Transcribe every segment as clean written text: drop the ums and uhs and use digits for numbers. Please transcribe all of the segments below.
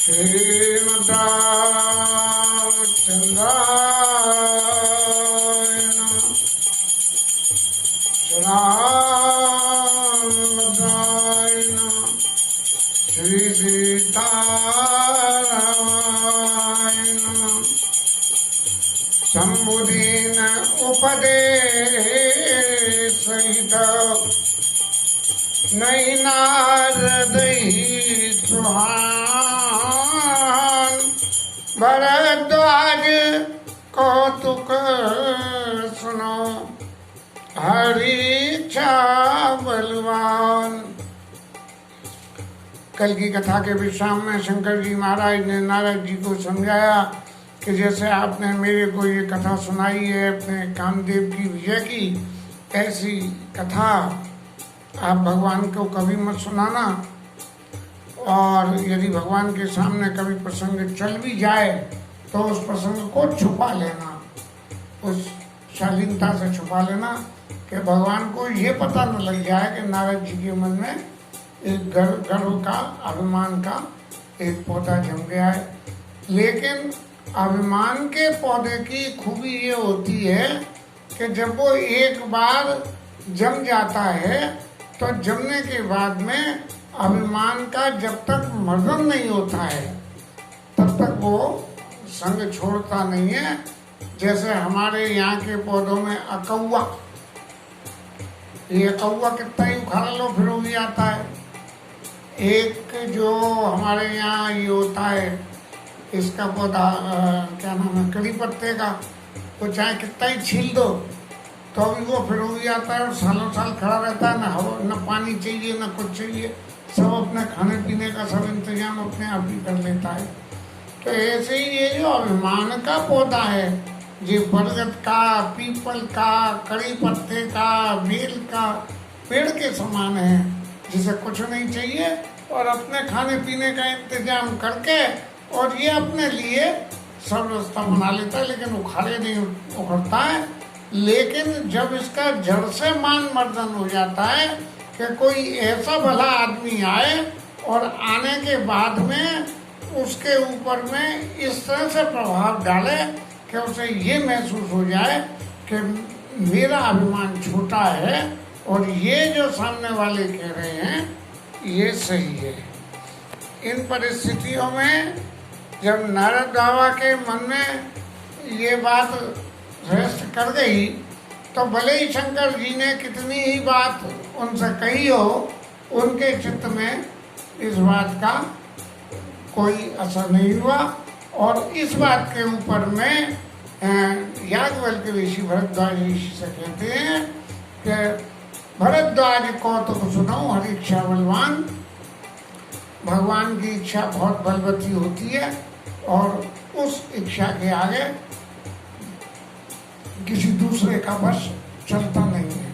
श्रीमद्रामचन्द्राय नमः। श्रीरामभद्राय नमः। श्री सीतारामाय नमः। शंभुदीन उपदेश सहित नई नारदही सुहान भरद्वाज कौतुक सुनो हरि इच्छा बलवान। कल की कथा के विश्राम में शंकर जी महाराज ने नारद जी को समझाया कि जैसे आपने मेरे को ये कथा सुनाई है अपने कामदेव की विजय की, ऐसी कथा आप भगवान को कभी मत सुनाना। और यदि भगवान के सामने कभी प्रसंग चल भी जाए तो उस प्रसंग को छुपा लेना, उस शालीनता से छुपा लेना कि भगवान को ये पता न लग जाए कि नारद जी के मन में एक गर्व का, अभिमान का एक पौधा जम गया है। लेकिन अभिमान के पौधे की खूबी ये होती है कि जब वो एक बार जम जाता है तो जमने के बाद में अभिमान का जब तक मर्दन नहीं होता है तब तक वो संग छोड़ता नहीं है। जैसे हमारे यहाँ के पौधों में अकौवा, ये अकौवा कितना ही उखाड़ लो फिर वो भी आता है। एक जो हमारे यहाँ ये होता है, इसका पौधा क्या नाम है, कड़ी पत्ते का, तो चाहे कितना ही छील दो तो अभी वो फिर भी आता है और सालों साल खड़ा रहता है। न पानी चाहिए न कुछ चाहिए, सब अपने खाने पीने का सब इंतजाम अपने आप ही कर लेता है। तो ऐसे ही ये जो अभिमान का पौधा है, ये बरगद का, पीपल का, कड़ी पत्ते का, बेल का पेड़ के समान है, जिसे कुछ नहीं चाहिए और अपने खाने पीने का इंतजाम करके और ये अपने लिए सब रास्ता बना लेता है, लेकिन उखाड़े नहीं उखड़ता है। लेकिन जब इसका जड़ से मान मर्दन हो जाता है कि कोई ऐसा भला आदमी आए और आने के बाद में उसके ऊपर में इस तरह से प्रभाव डाले कि उसे ये महसूस हो जाए कि मेरा अभिमान छोटा है और ये जो सामने वाले कह रहे हैं ये सही है। इन परिस्थितियों में जब नारद बाबा के मन में ये बात रेस्ट कर गई तो भले ही शंकर जी ने कितनी ही बात उनसे कही हो, उनके चित्त में इस बात का कोई असर नहीं हुआ। और इस बात के ऊपर में याज्ञवल्क्य ऋषि भरद्वाज ऋषि से कहते हैं कि भरद्वाज कौतुक सुनो हरि इच्छा बलवान। भगवान की इच्छा बहुत बलवती होती है और उस इच्छा के आगे किसी दूसरे का बस चलता नहीं है।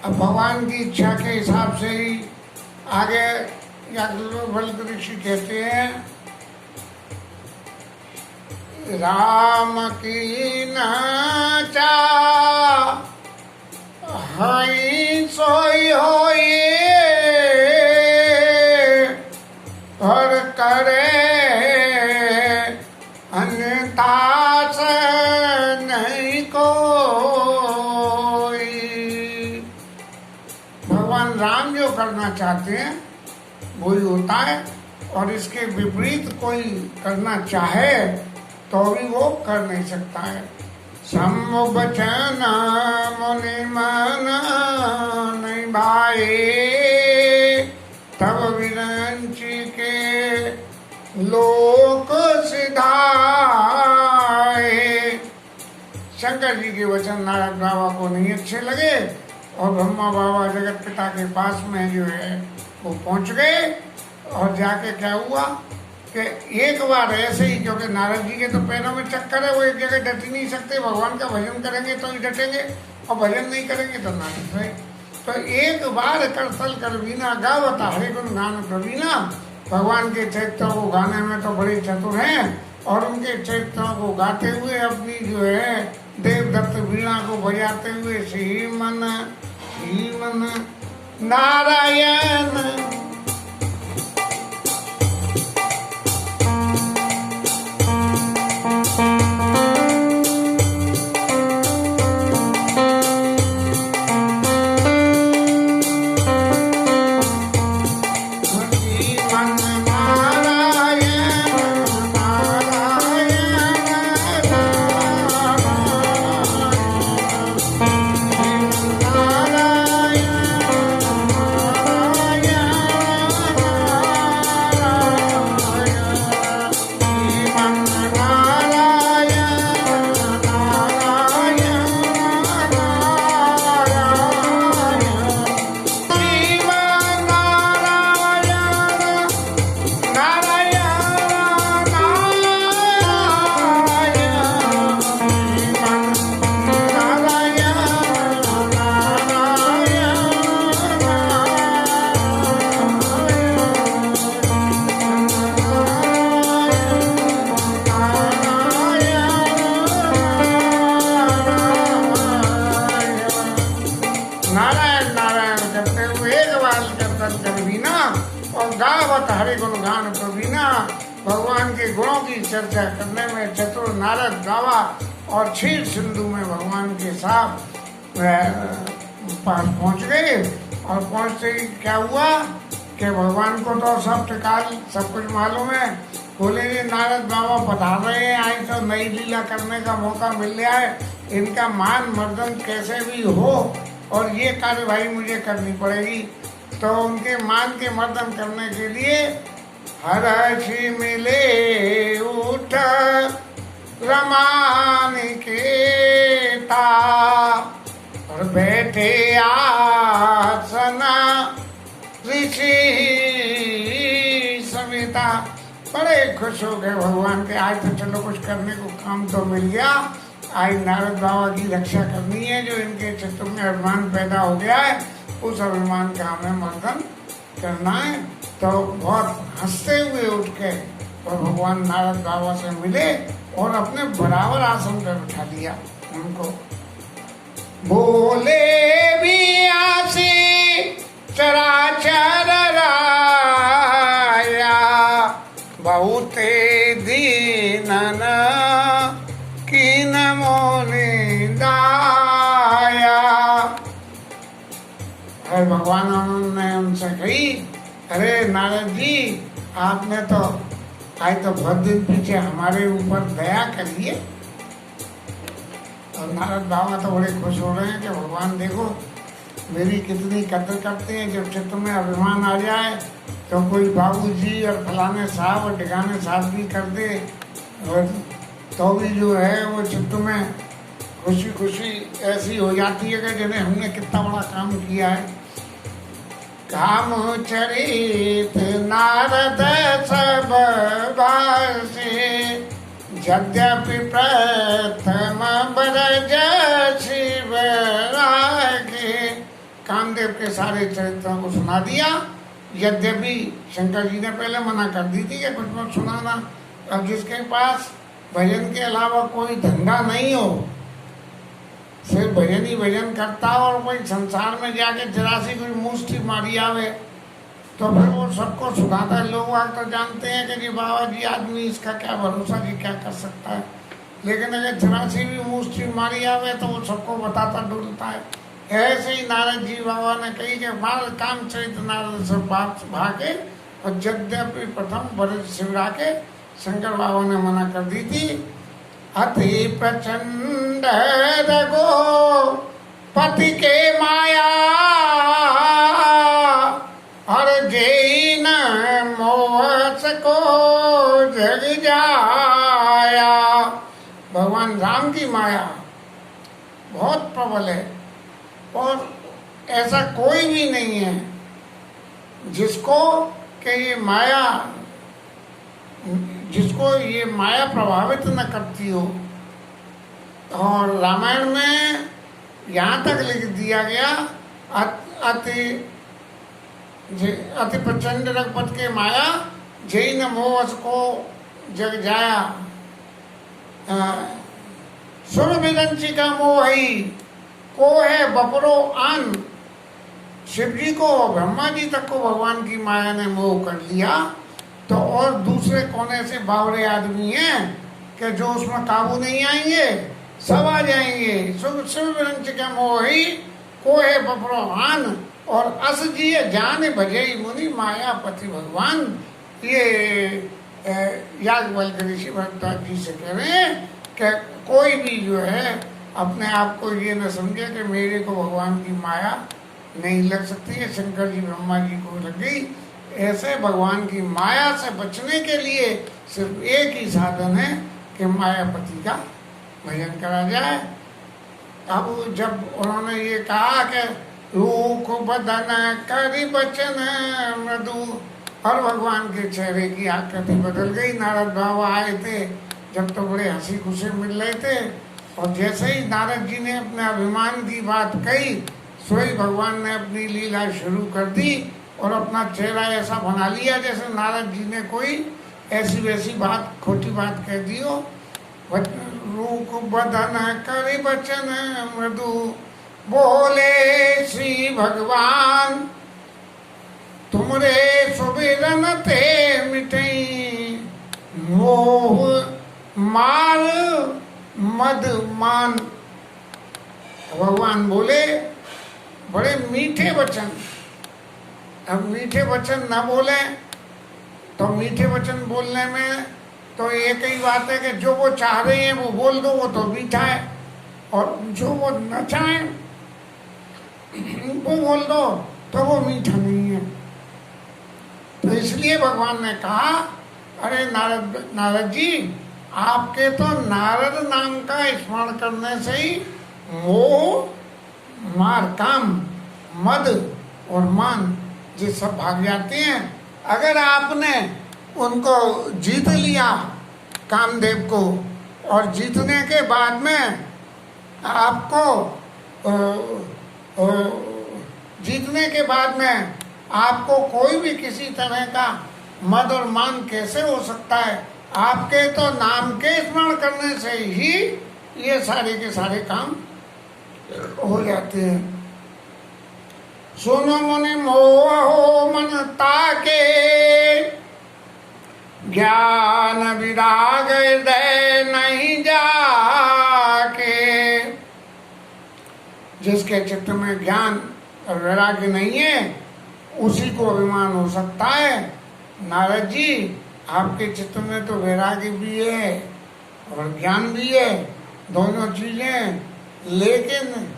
अब भगवान की इच्छा के हिसाब से ही आगे याज्ञवल्क्य ऋषि कहते हैं, राम की न चाहि सोई होई और करे अन्यथा नहीं कोई। भगवान राम जो करना चाहते हैं वही होता है और इसके विपरीत कोई करना चाहे तो भी वो कर नहीं सकता है। सम्मुबचन मुनि मन नहीं भाई तब विरंची के लोक सिधाए। शंकर जी के वचन नारद बाबा को नहीं अच्छे लगे और ब्रह्मा बाबा जगत पिता के पास में जो है वो पहुंच गए। और जाके क्या हुआ कि एक बार ऐसे ही, क्योंकि नारद जी के तो पैरों में चक्कर है, वो एक जगह डट ही नहीं सकते। भगवान का भजन करेंगे तो ही डटेंगे और भजन नहीं करेंगे तो ना डटे। तो एक बार करतल कर बीना गावता हरि गुण गान प्रवीणा। भगवान के चरित्रों को गाने में तो बड़े चतुर हैं और उनके चरित्रों को गाते हुए अपनी जो है देवदत्त वीणा को बजाते हुए श्रीमन नारायण बीना और गावत हरि गुण गान प्रवीणा। भगवान के गुणों की चर्चा करने में चतुर नारद गावा और क्षीर सिंधु में भगवान के साथ पास पहुंच गए। और पहुंचते ही क्या हुआ कि भगवान को तो सब टिकाल सब कुछ मालूम है। बोले ये नारद बाबा पधार रहे हैं, आज तो नई लीला करने का मौका मिल गया है, इनका मान मर्दन कैसे भी हो और ये कार्यवाही मुझे करनी पड़ेगी। तो उनके मान के मर्दन करने के लिए हर्षि मिले उठ रमानिकेता और बैठे आसना ऋषि सविता। बड़े खुश हो गए भगवान के, आज तो चलो कुछ करने को काम तो मिल गया। आज नारद बाबा की रक्षा करनी है, जो इनके चित्त में अभिमान पैदा हो गया है, उस अभिमान का हमें मर्दन करना है। तो बहुत हंसते हुए उठ के और भगवान नारद बाबा से मिले और अपने बराबर आसन पर बिठा दिया उनको। बोले भी आसी चराचर राया बहुते दीनन कीन मोनि दाया। और भगवान ने उनसे कही, अरे नारद जी, आपने तो आज तो बहुत दिन पीछे हमारे ऊपर दया करिए। और नारद बाबा तो बड़े खुश हो रहे हैं कि भगवान देखो मेरी कितनी कदर करते हैं। जब चित्त में अभिमान आ जाए तो कोई बाबूजी और फलाने साहब और ढिकाने साहब भी कर दे, और तो भी जो है वो चित्त में खुशी खुशी ऐसी हो जाती है कि जिन्हें हमने कितना बड़ा काम किया है। काम चरित नारद सब भाषे यद्यपि प्रथम ब्रज शिव रागे। कामदेव के सारे चरित्रों को सुना दिया। यद्यपि शंकर जी ने पहले मना कर दी थी कि कुछ मत सुनाना। अब जिसके पास भजन के अलावा कोई धंधा नहीं हो, सिर्फ भजन ही भजन करता हो और कोई संसार में जाके 84 कोई मुष्टि मारी आवे, तो फिर वो सबको सुनाता है। लोग आज तो जानते हैं कि जी बाबा जी आदमी, इसका क्या भरोसा, जी क्या कर सकता है। लेकिन अगर 84 भी मुष्टि मारी आवे तो वो सबको बताता डुलता है। ऐसे ही नारद जी बाबा ने कही कि बाल काम चरित नारद सब बात भागे और यद्यपि प्रथम ब्रज शिवरा के शंकर बाबा ने मना कर दी थी। अति प्रचंड रघो पति के माया और जैन मोहस को जग जाया। भगवान राम की माया बहुत प्रबल है और ऐसा कोई भी नहीं है जिसको ये माया प्रभावित न करती हो। और रामायण में यहाँ तक लिख दिया गया, अति प्रचंड रघुपत के माया जैन मोहस को जग जाया। सुर विरंची का मोही को है बपरो आन। शिव जी को, ब्रह्मा जी तक को भगवान की माया ने मोह कर लिया, तो और दूसरे कोने से बावरे आदमी हैं कि जो उसमें काबू नहीं आएंगे, सब आ जाएंगे। शिव विरंच के मोही को है बपरोहान और अस जी जान भजे मुनि मायापति भगवान। ये याज्ञवल्क्य ऋषि भरद्वाज जी से कह रहे हैं कि कोई भी जो है अपने आप को ये न समझे कि मेरे को भगवान की माया नहीं लग सकती है। शंकर जी ब्रह्मा जी को लग गई। ऐसे भगवान की माया से बचने के लिए सिर्फ एक ही साधन है कि मायापति का भजन करा जाए। अब जब उन्होंने ये कहा कि रूख बदन करी बचन मृदु, और भगवान के चेहरे की आकृति बदल गई। नारद बाबा आए थे जब तो बड़े हंसी खुशी मिल रहे थे, और जैसे ही नारद जी ने अपने अभिमान की बात कही, सोई भगवान ने अपनी लीला शुरू कर दी और अपना चेहरा ऐसा बना लिया जैसे नारद जी ने कोई ऐसी वैसी बात, खोटी बात कह दी हो। रूख बदन करी बचन मृदु बोले श्री भगवान। तुमरे सुबिरन ते मिटई मोह मार मद मान। भगवान बोले बड़े मीठे वचन। अब मीठे वचन न बोले तो मीठे वचन बोलने में तो एक ही बात है कि जो वो चाह रहे हैं वो बोल दो, वो तो मीठा है, और जो वो न चाहे वो बोल दो तो वो मीठा नहीं है। तो इसलिए भगवान ने कहा, अरे नारद जी, आपके तो नारद नाम का स्मरण करने से ही मोह मार काम मद और मान ये सब भाग जाते हैं। अगर आपने उनको जीत लिया कामदेव को, और जीतने के बाद में आपको जीतने के बाद में आपको कोई भी किसी तरह का मद और मान कैसे हो सकता है? आपके तो नाम के स्मरण करने से ही ये सारे के सारे काम हो जाते हैं। सुनो मुनि मोह हो मन ताके, ज्ञान विराग दे नहीं जाके। जिसके चित्त में ज्ञान और वैराग्य नहीं है उसी को अभिमान हो सकता है। नारद जी, आपके चित्त में तो वैराग्य भी है और ज्ञान भी है, दोनों चीजें, लेकिन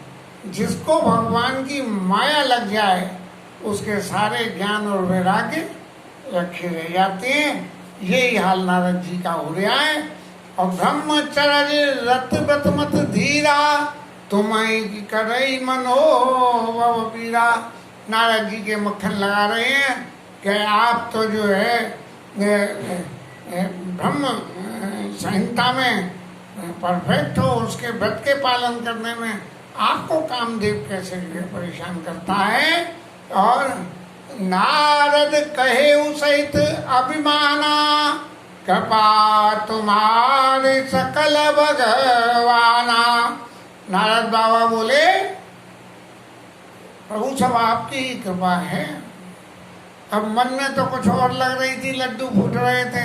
जिसको भगवान की माया लग जाए उसके सारे ज्ञान और वैराग्य रखे रह जाते हैं। यही हाल नारद जी का हो रहा है। और ब्रह्मचर्य रत व्रत मत धीरा, तुम्हें करई मनो वह पीरा। नारद जी के मक्खन लगा रहे हैं कि आप तो जो है ब्रह्म संहिता में परफेक्ट हो, उसके व्रत के पालन करने में आपको कामदेव कैसे परेशान करता है। और नारद कहे सहित अभिमाना, कृपा तुम्हारे सकल भगवाना। नारद बाबा बोले, प्रभु सब आपकी ही कृपा है। अब मन में तो कुछ और लग रही थी, लड्डू फूट रहे थे,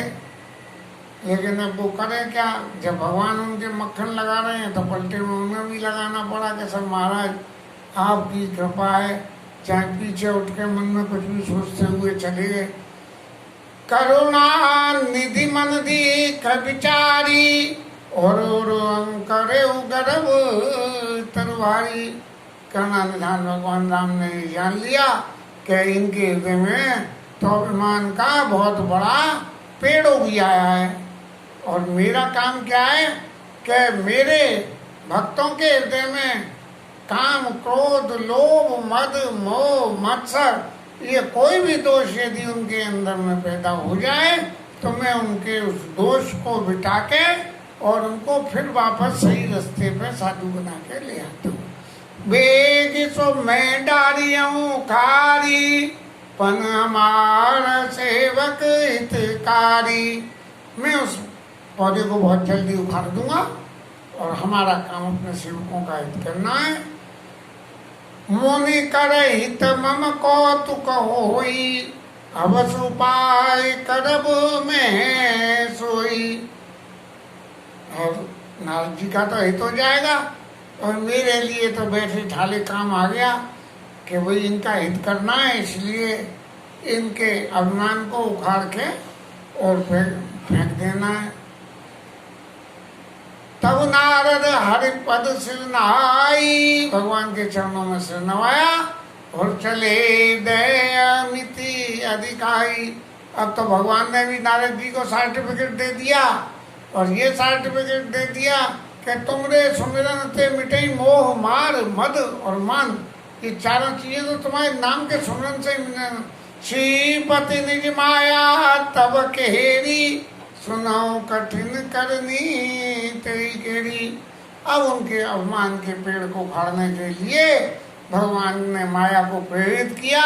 लेकिन अब वो करें क्या? जब भगवान उनके मक्खन लगा रहे हैं तो पलटे में उन्हें भी लगाना पड़ा कि सब महाराज आपकी कृपा है। चाहे पीछे उठ के मन में कुछ भी सोचते हुए चले गए। करुणा निधि मन दी विचारी, और करे गर्भ तरवारी। करुणा निधान भगवान राम ने जान लिया कि इनके हृदय में तो अभिमान का बहुत बड़ा पेड़ उग आया है। और मेरा काम क्या है कि मेरे भक्तों के हृदय में काम क्रोध लोभ मद मोह मत्सर ये कोई भी दोष यदि उनके अंदर में पैदा हो जाए तो मैं उनके उस दोष को मिटा के और उनको फिर वापस सही रास्ते पे साधु बना के ले आता हूँ। बेग सो मैं डारियों खारी, पन हमारा सेवक हितकारी। मैं उस पौधे को बहुत जल्दी उखाड़ दूंगा और हमारा काम अपने सेवकों का हित करना है। मुनि कर हित मम कौतुक होई, अवस उपाय करब में सोई। और नारद जी का तो हित हो जाएगा और मेरे लिए तो बैठे ठाले काम आ गया कि भाई इनका हित करना है, इसलिए इनके अभिमान को उखाड़ के और फेंक देना है। तब नारद हरिपद सिर नहाई, भगवान के चरणों में सिर नवाया और चले दयामिति अधिकाई। अब तो भगवान ने भी नारद जी को सर्टिफिकेट दे दिया और ये सर्टिफिकेट दे दिया कि तुमरे सुमिरन ते मिटे मोह मार मद और मान। ये चारों चीजें तो तुम्हारे नाम के सुमिरन से श्रीपति निज माया तब केरी, सुनाओ कठिन करनी तेरी केरी। अब उनके अभिमान के पेड़ को उखाड़ने के लिए भगवान ने माया को प्रेरित किया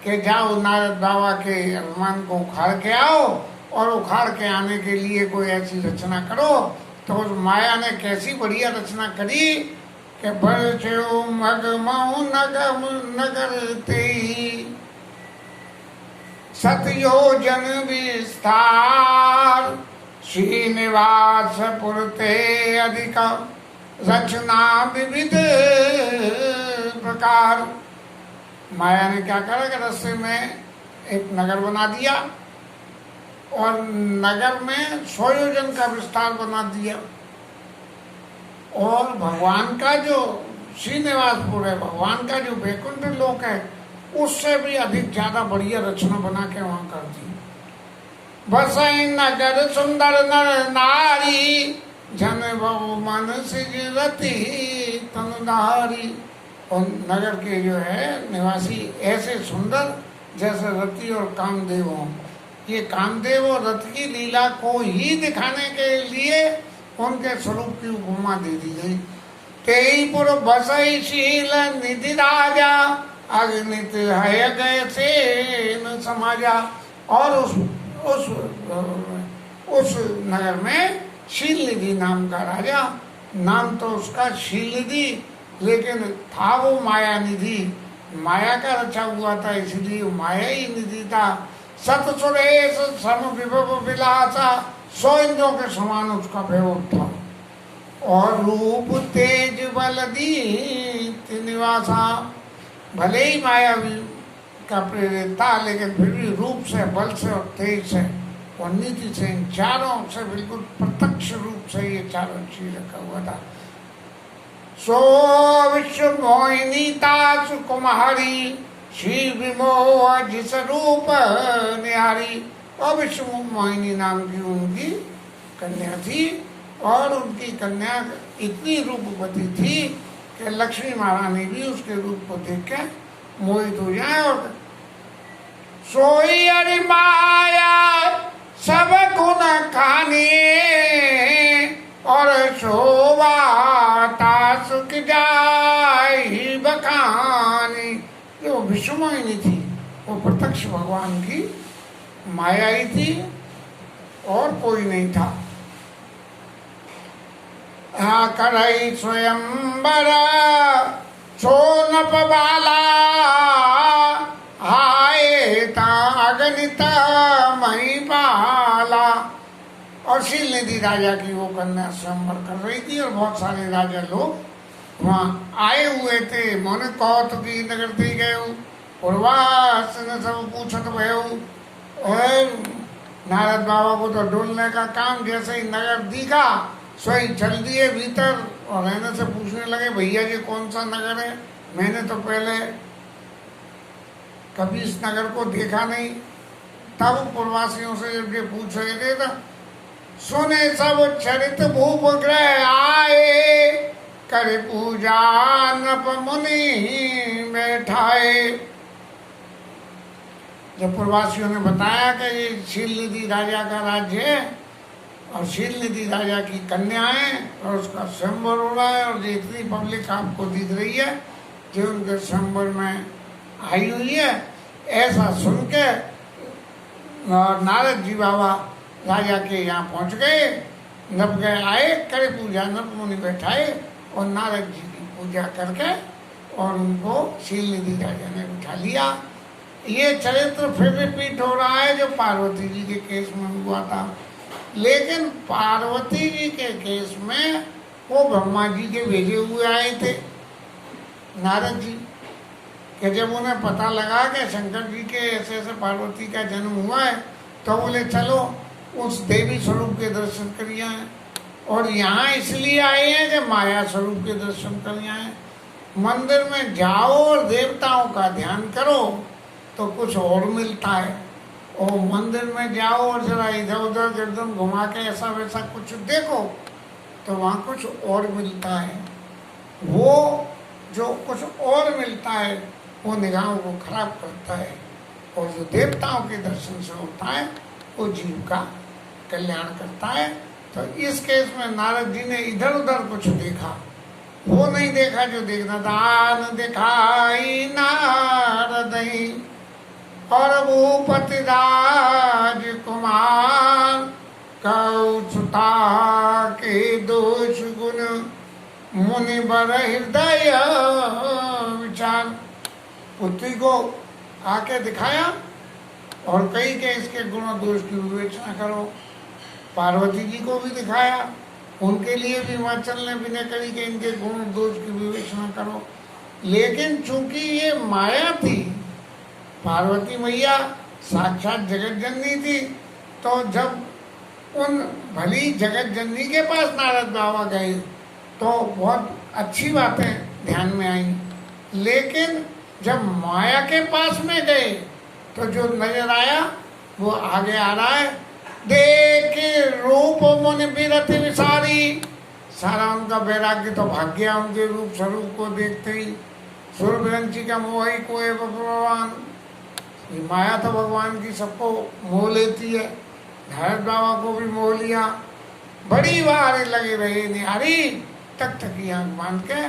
कि जाओ नारद बाबा के अभिमान को उखाड़ के आओ और उखाड़ के आने के लिए कोई ऐसी रचना करो। तो उस माया ने कैसी बढ़िया रचना करी कि बरछो मगमऊ नगर ते सतयोजन विस्तार, श्रीनिवास पुरते अधिक, रचना विविध प्रकार। माया ने क्या करा कि रस्ते में एक नगर बना दिया और नगर में 100 योजन का विस्तार बना दिया। और भगवान का जो श्रीनिवासपुर है, भगवान का जो वैकुंठ लोक है, उससे भी अधिक ज्यादा बढ़िया रचना बना के वहां कर दी। बसई नगर सुंदर नर नारी, जन बहु मन सिजरती तनधारी। और नगर के जो है निवासी ऐसे सुंदर जैसे रति और कामदेव हों। ये कामदेव और रति की लीला को ही दिखाने के लिए उनके स्वरूप की उपमा दे दी गई। तेईपुर बसई शील निधि राजा, अग्नित है गए से न समाजा। और उस नगर में शील निधि नाम का राजा, नाम तो उसका शील निधि, लेकिन था वो माया निधि, माया का रचा हुआ था, इसलिए माया ही निधि था। सत सुरेश सम विभव विलासा, 100 इंद्रों के समान उसका वैभव था। और रूप तेज बल दीप्त निवासा, भले ही माया का प्रेरित था, लेकिन फिर भी रूप से, बल से और तेज से और नीति से, इन चारों से बिल्कुल प्रत्यक्ष रूप से ये चारों चीज रखा हुआ था। सो विश्व मोहिनी तासु कुमारी, श्री विमोह जिस रूप निहारी। और विश्व मोहिनी नाम की उनकी कन्या थी, और उनकी कन्या इतनी रूपवती थी कि लक्ष्मी महारानी भी उसके रूप को देख के मोहित हो जाए। और सोई अरि माया सब गुण खानी, और शोभाता सुख जाय बखानी। जो विश्वमोहिनी थी वो प्रत्यक्ष भगवान की माया ही थी और कोई नहीं था। करई स्वयंवर सोनप बाला, आए अगणित महिपाला। और शील निधि राजा की वो कन्या स्वयंवर कर रही थी और बहुत सारे राजा लोग वहाँ आए हुए थे। मोने कौत की नगर थी गए पूर्वास ने सब पूछत भयो। और नारद बाबा को तो डोलने का काम, जैसे ही नगर दिखा स्वयं चल दिए भीतर और रहने से पूछने लगे, भैया जी कौन सा नगर है, मैंने तो पहले कभी इस नगर को देखा नहीं। तब पूर्वासियों से जब ये पूछ रहे थे तो सुने सब चरित भूप ग्रह आए, कर पूजा नप मुनि बैठाए। जब प्रवासियों ने बताया कि ये शील निधि राजा का राज्य है और शील निधि राजा की कन्या है और उसका स्वयंवर हो रहा है, और जितनी पब्लिक आपको दिख रही है जो उनके स्वयंवर में आई हुई है, ऐसा सुन के नारद जी बाबा राजा के यहाँ पहुँच गए। नप गए आए, करे पूजा, नप मुनि बैठाए और नारद जी की पूजा करके और उनको शील निधि राजा ने उठा लिया। ये चरित्र फिर रिपीट हो रहा है जो पार्वती जी के केस में हुआ था। लेकिन पार्वती जी के केस में वो ब्रह्मा जी के भेजे हुए आए थे नारद जी, कि जब उन्हें पता लगा कि शंकर जी के ऐसे ऐसे पार्वती का जन्म हुआ है तो बोले चलो उस देवी स्वरूप के दर्शन करिए आए। और यहाँ इसलिए आए हैं कि माया स्वरूप के दर्शन करिए आए। मंदिर में जाओ और देवताओं का ध्यान करो तो कुछ और मिलता है, और मंदिर में जाओ और जरा इधर उधर गर्दन घुमा के ऐसा वैसा कुछ देखो तो वहाँ कुछ और मिलता है। वो जो कुछ और मिलता है वो निगाहों को खराब करता है, और जो देवताओं के दर्शन से होता है वो जीव का कल्याण करता है। तो इस केस में नारद जी ने इधर उधर कुछ देखा, वो नहीं देखा जो देखना था। न दिखाई नारद और भूपति राजकुमार, कौचुता के दोष गुण मुनि बर हृदय विचार। पुत्री को आके दिखाया और कई के इसके गुण दोष की विवेचना करो। पार्वती जी को भी दिखाया, उनके लिए भी हिमाचल ने विनय करी कि इनके गुण दोष की विवेचना करो। लेकिन चूंकि ये माया थी, पार्वती मैया साक्षात जगत जननी थी, तो जब उन भली जगत जननी के पास नारद बाबा गए तो बहुत अच्छी बातें ध्यान में आई। लेकिन जब माया के पास में गए तो जो नजर आया वो आगे आ रहा है। देखे रूप मन बिरति विसारी, सारा उनका वैराग्य तो भाग गया उनके रूप स्वरूप को देखते ही। सूर्यवंशी का मोह ही कोई भगवान, ये माया तो भगवान की सबको मोह लेती है। नारद बाबा को भी मोह लिया, बड़ी बार लगे रहे निहारी, तक तक आंख बांध के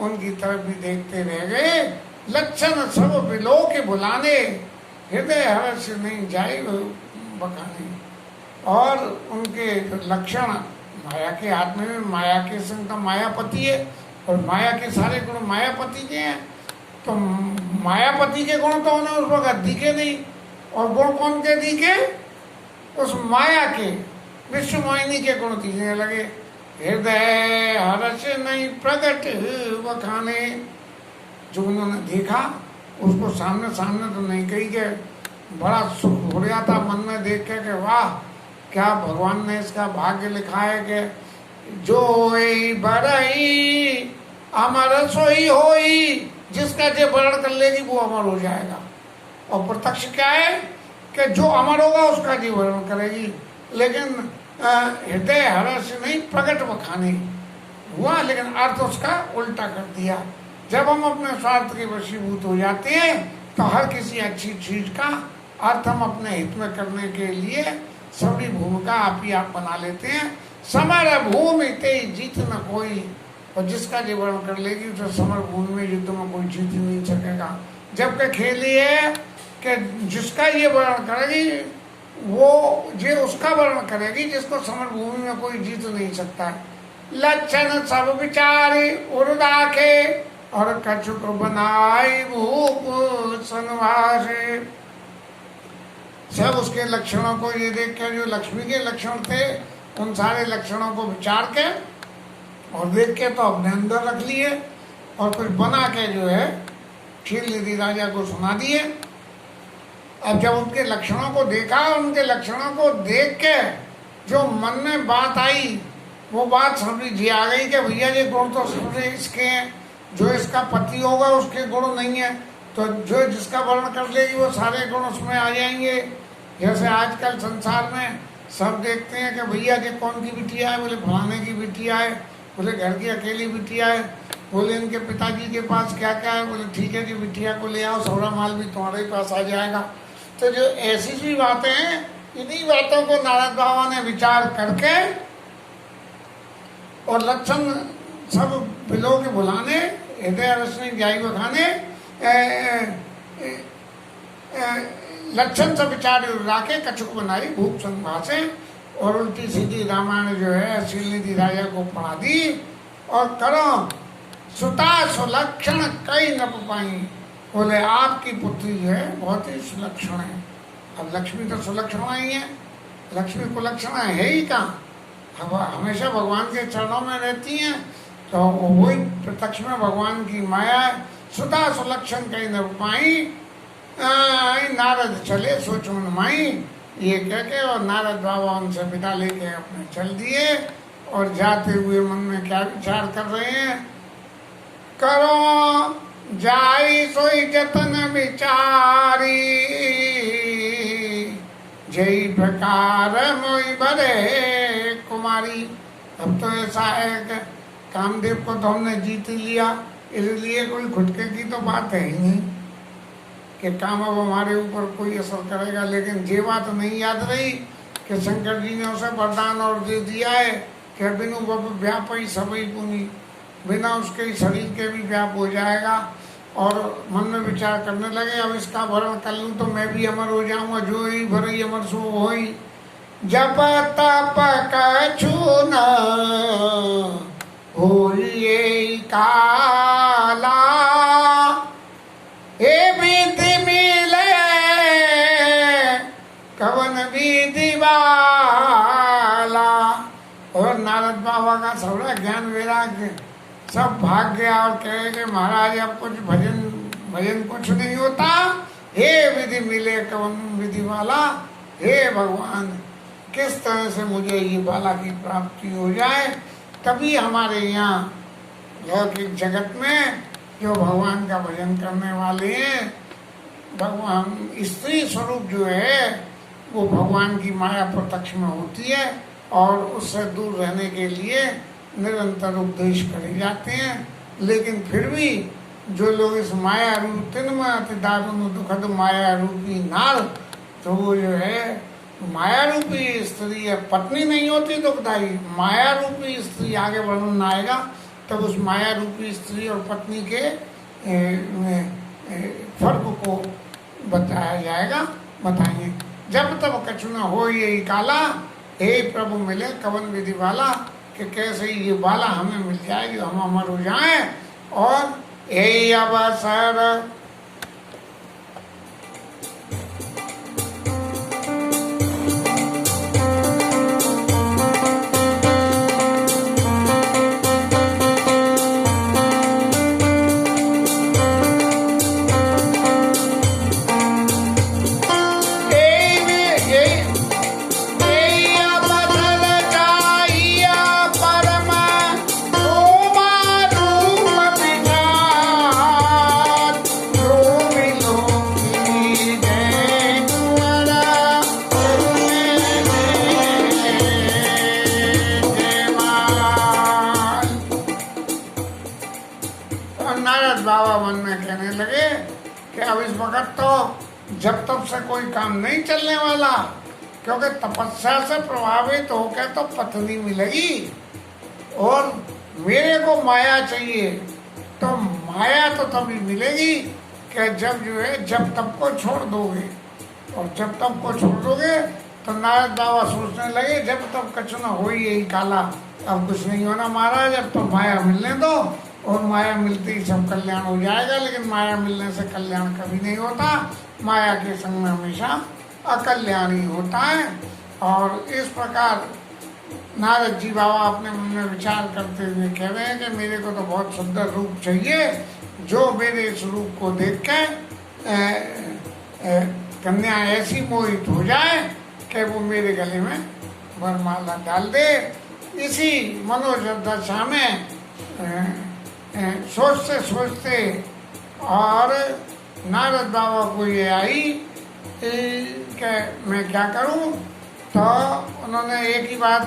उनकी तरफ भी देखते रह गए। लक्षण सब बिलो के बुलाने, हृदय हर्ष नहीं जाए बखाने। और उनके लक्षण माया के आत्मा में, माया के संग तो मायापति है, और माया के सारे गुण मायापति के हैं। तो मायापति के गुण तो उन्हें उस वक्त दिखे नहीं, और गुण कौन के दिखे? उस माया के विश्व मोहिनी के गुण दिखने लगे। हृदय हर्ष नहीं प्रकट बखाने, जो उन्होंने देखा उसको सामने सामने तो नहीं कही के बड़ा सुख हो गया था मन में देख के वाह, क्या भगवान ने इसका भाग्य लिखा है कि जो बड़ई अमर सोई होई, जिसका जो वर्ण कर लेगी वो अमर हो जाएगा। और प्रत्यक्ष क्या है कि जो अमर होगा उसका जी वर्णन करेगी। लेकिन हृदय हर्ष नहीं प्रकट बखाने हुआ, लेकिन अर्थ उसका उल्टा कर दिया। जब हम अपने स्वार्थ के वशीभूत हो जाते हैं तो हर किसी अच्छी चीज का अर्थ हम अपने हित में करने के लिए सभी भूमिका आप ही आप बना लेते हैं। समर भूमि ते जीत न कोई, और जिसका जो वर्ण कर लेगी तो समर भूमि में युद्ध में कोई जीत नहीं सकेगा। जबकि खेल ये है कि जिसका ये वर्ण करेगी वो ये उसका वर्ण करेगी जिसको समर भूमि में कोई जीत नहीं सकता है। लक्षण सब विचारी उर्दाखे, और कछुक बनाई भूप सनवासे। सब उसके लक्षणों को ये देख के, जो लक्ष्मी के लक्षण थे उन सारे लक्षणों को विचार के और देख के तो अपने अंदर रख लिए, और कुछ बना के जो है क्षीरनिधि राजा को सुना दिए। अब जब उनके लक्षणों को देखा, उनके लक्षणों को देख के जो मन में बात आई, वो बात समझ जी आ गई कि भैया ये गुण तो सबसे इसके हैं, जो इसका पति होगा उसके गुण नहीं है, तो जो जिसका वर्ण कर लेगी वो सारे गुण उसमें आ जाएंगे। जैसे आजकल संसार में सब देखते हैं कि भैया ये कौन की बिटिया है, बोले फलाने की बिटिया है, बोले घर की अकेली बिटिया है, बोले इनके पिताजी के पास क्या क्या है, बोले ठीक है जी बिटिया को ले आओ, सौरा माल भी तुम्हारे पास आ जाएगा। तो जो ऐसी सी बातें हैं, इन्हीं बातों को नारद बाबा ने विचार करके और लक्षण सब बिलो के बुलाने, हृदय रसनी जाई बखाने, लक्षण सब विचार राके कछुक बनाई भूप संभाषे। और उल्टी सीधी रामायण जो है क्षीरनिधि राजा को पढ़ा दी। और करो सुता सुलक्षण कई न पाई, बोले आपकी पुत्री जो है बहुत ही सुलक्षण है। अब लक्ष्मी तो सुलक्षण ही है, लक्ष्मी कुलक्षण है ही कहाँ, अब हमेशा भगवान के चरणों में रहती हैं, तो वही प्रत्यक्ष में भगवान की माया है। सुता सुलक्षण कई न पाई, नारद चले सोच मन माई, ये कह के और नारद बाबा उनसे विदा लेके अपने चल दिए। और जाते हुए मन में क्या विचार कर रहे हैं, करो जाई सोई जतन विचारी, जय प्रकार मोई बरे कुमारी। अब तो ऐसा है कि कामदेव को तो हमने जीत लिया, इसलिए कोई खुटके की तो बात है ही नहीं कि काम अब हमारे ऊपर कोई असर करेगा। लेकिन ये बात नहीं याद रही कि शंकर जी ने उसे वरदान और दे दिया है कि बिनु व्याप ही सबई पुनी, बिना उसके शरीर के भी व्याप हो जाएगा। और मन में विचार करने लगे अब इसका वर्ण कर लूँ तो मैं भी अमर हो जाऊंगा, जो ही भरई अमर सो होई। जप तप कछु न होइए काला, ए विधि मिले कवन विधि वाला। और नारद बाबा का थोड़ा ज्ञान वैराग्य सब भाग गया और कहे कि महाराज अब कुछ भजन भजन कुछ नहीं होता, हे विधि मिले कवन विधि वाला, हे भगवान किस तरह से मुझे ये बाला की प्राप्ति हो जाए। तभी हमारे यहाँ लौकिक जगत में जो भगवान का भजन करने वाले हैं, भगवान स्त्री स्वरूप जो है वो भगवान की माया प्रत्यक्ष में होती है और उससे दूर रहने के लिए निरंतर उपदेश करे जाते हैं। लेकिन फिर भी जो लोग इस माया रूप तिन्म अति दारुण दुखद माया रूपी नाल, तो वो जो है माया रूपी स्त्री है, पत्नी नहीं होती दुखदाई, माया रूपी स्त्री आगे वर्णन आएगा तब उस माया रूपी स्त्री और पत्नी के फर्क को बताया जाएगा, बताएंगे। जब तब कछु न हो यही काला, हे प्रभु मिले कवन विधि वाला, कि कैसे ये बाला हमें मिल जाए जो हम अमर हो जाए। और यही अवसर जब तब से कोई काम नहीं चलने वाला, क्योंकि तपस्या से प्रभावित होकर तो पत्नी मिलेगी और मेरे को माया चाहिए, तो माया तो तभी मिलेगी कि जब जो है जब तब को छोड़ दोगे। और जब तब को छोड़ दोगे तो नारद बाबा सोचने लगे जब तब कछु न हो यही काला, अब कुछ नहीं होना महाराज, अब तो माया मिलने दो और माया मिलते ही सब कल्याण हो जाएगा। लेकिन माया मिलने से कल्याण कभी नहीं होता, माया के संग में हमेशा अकल्याण ही होता है। और इस प्रकार नारद जी बाबा अपने मन में विचार करते हुए कह रहे हैं कि मेरे को तो बहुत सुंदर रूप चाहिए, जो मेरे इस रूप को देख के कन्या ऐसी मोहित हो जाए कि वो मेरे गले में वरमाला डाल दे। इसी मनोदशा में सोचते सोचते और नारद बाबा को ये आई कि मैं क्या करूं, तो उन्होंने एक ही बात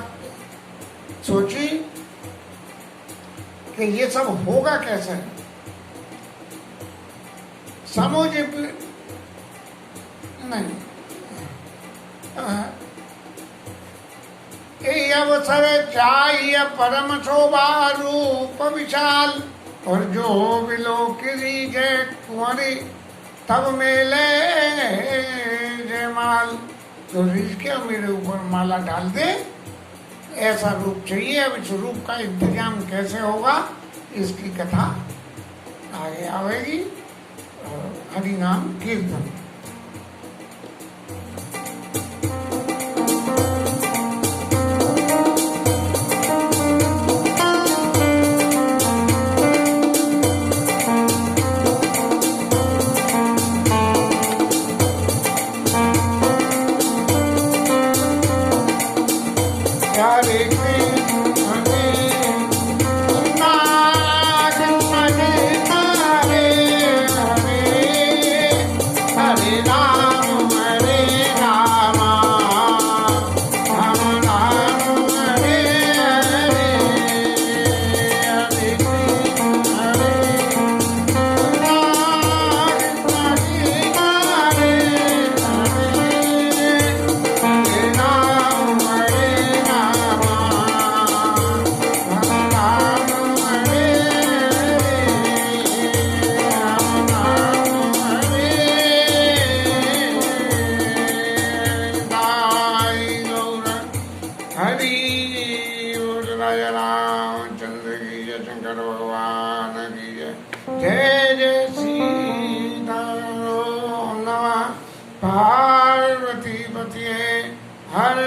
सोची कि ये सब होगा कैसे। समझे नहीं, अवसर चाहिए परम शोभा रूप विशाल, और जो विलोकिनी जय कुंवरी तब मेले जयमाल। तो रिझ के मेरे ऊपर माला डाल दे, ऐसा रूप चाहिए। अब इस रूप का इंतजाम कैसे होगा इसकी कथा आगे आएगी। हरि नाम कीर्तन। पार्वती सरस्वती हर